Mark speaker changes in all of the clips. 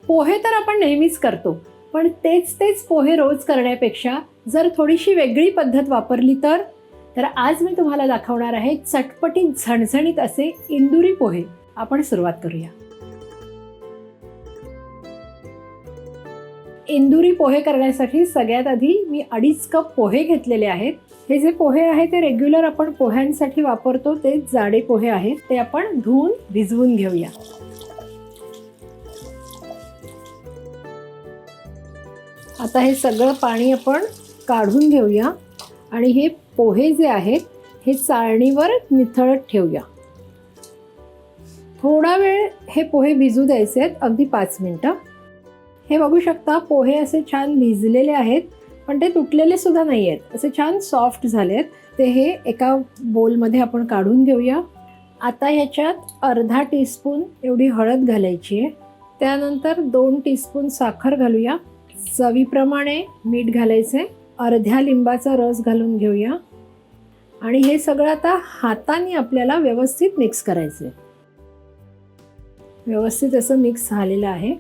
Speaker 1: पोहे तर आपण नेहमीच करतो, पण तेच पोहे रोज करण्यापेक्षा जर थोडीशी वेगळी पद्धत वापरली तर आज मी तुम्हाला दाखवणार आहे चटपटीत झणझणीत असे इंदुरी पोहे. आपण सुरुवात करूया. इंदुरी पोहे करण्यासाठी सगळ्यात आधी मी 2.5 कप पोहे घेतलेले आहेत. हे जे पोहे आहेत ते रेग्युलर आपण पोह्यांसाठी वापरतो ते जाडे पोहे आहेत. ते आपण धुवून भिजवून घेऊया. आता हे सगळं पाणी आपण काढून घेऊया आणि हे पोहे जे आहेत हे चाळणीवर निथळत ठेवूया. थोडा वेळ हे पोहे भिजू द्यायचे आहेत, अगदी 5 मिनिटं. हे बघू शकता पोहे असे छान भिजलेले आहेत, पण ते तुटलेले सुद्धा नाही आहेत, असे छान सॉफ्ट झाले आहेत. ते हे एका बोलमध्ये आपण काढून घेऊया. आता ह्याच्यात अर्धा टीस्पून एवढी हळद घालायची आहे. त्यानंतर 2 टीस्पून साखर घालूया. चवीप्रमाणे मीठ घालायचे. अर्ध्या लिंबाचा रस घालून घेऊया आणि हे सगळं आता हाताने आपल्याला व्यवस्थित मिक्स करायचे. व्यवस्थित असं मिक्स झालेलं आहे.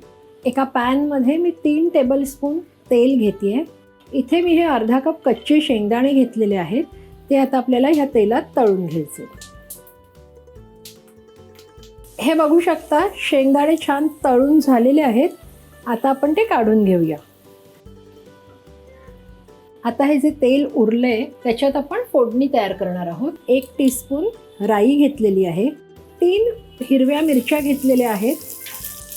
Speaker 1: एका पॅनमध्ये मी 3 टेबलस्पून तेल घेते आहे. इथे मी हे अर्धा कप कच्चे शेंगदाणे घेतलेले आहेत. ते आता आपल्याला ह्या तेलात तळून घ्यायचे. हे बघू शकता शेंगदाणे छान तळून झालेले आहेत. आता आपण ते काढून घेऊया. आता हे जे तेल उरलंय त्याच्यात आपण फोडणी तयार करणार आहोत. 1 टीस्पून राई घेतलेली आहे. 3 हिरव्या मिरच्या घेतलेल्या आहेत.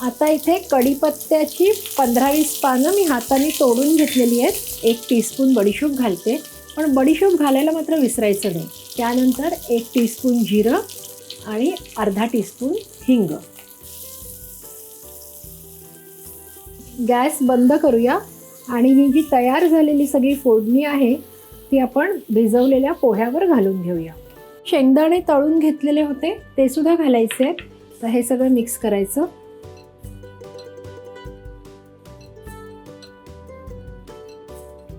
Speaker 1: आता इथे कढीपत्त्याची 15-20 पानं मी हाताने तोडून घेतलेली आहेत. 1 टीस्पून बडीशूप घालते, पण बडीशूप घालायला मात्र विसरायचं नाही. त्यानंतर 1 टीस्पून जिरं आणि अर्धा टीस्पून हिंग. गॅस बंद करूया आणि ही जी तयार झालेली सगळी फोडणी आहे ती आपण भिजवलेल्या पोह्यावर घालून घेऊया. शेंगदाणे तळून घेतलेले होते ते सुद्धा घालायचे आहेत. तर हे सगळं मिक्स करायचं.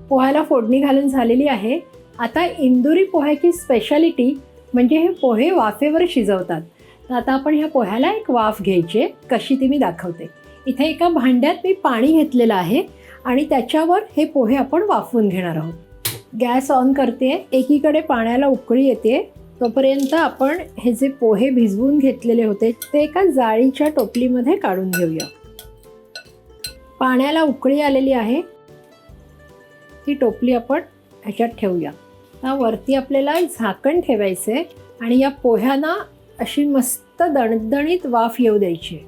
Speaker 1: पोह्याला फोडणी घालून झालेली आहे. आता इंदुरी पोह्याची स्पेशालिटी म्हणजे हे पोहे वाफेवर शिजवतात. तर आता आपण ह्या पोह्याला एक वाफ घ्यायची. कशी ती मी दाखवते. इथे एका भांड्यात मी पाणी घेतलेलं आहे आणि त्याच्यावर हे पोहे आपण वाफवून घेणार आहोत. गॅस ऑन करते. एकीकडे पाण्याला उकळी येते. तोपर्यंत आपण हे जे पोहे भिजवून घेतलेले होते ते एका जाळीच्या टोपलीमध्ये काढून घेऊया. पाण्याला उकळी आलेली आहे. ती टोपली आपण ह्याच्यात ठेवूया. वरती आपल्याला झाकण ठेवायचं आहे आणि या पोह्यांना अशी मस्त दणदणीत वाफ येऊ द्यायची.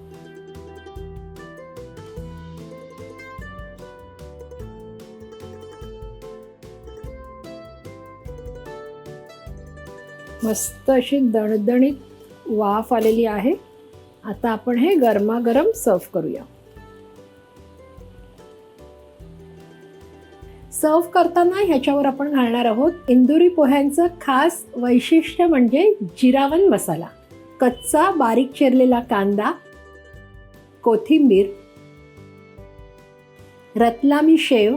Speaker 1: मस्त अशी दणदणीत वाफ आलेली आहे. आता आपण हे गरमागरम सर्व करूया. सर्व करताना ह्याच्यावर आपण घालणार आहोत इंदुरी पोह्यांचं खास वैशिष्ट्य म्हणजे जिरावन मसाला. कच्चा बारीक चिरलेला कांदा, कोथिंबीर, रतलामी शेव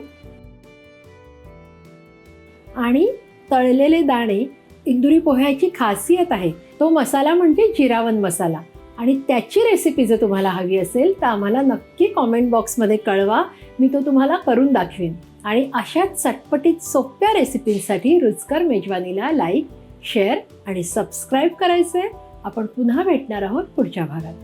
Speaker 1: आणि तळलेले दाणे. इंदुरी पोह्याची खासियत आहे तो मसाला म्हणजे जिरावन मसाला. आणि त्याची रेसिपी जर तुम्हाला हवी असेल तर आम्हाला नक्की कॉमेंट बॉक्समध्ये कळवा. मी तो तुम्हाला करून दाखवेन. आणि अशाच चटपटीत सोप्या रेसिपींसाठी रुचकर मेजवानीला लाईक, शेअर आणि सबस्क्राईब करायचे. आपण पुन्हा भेटणार आहोत पुढच्या भागात.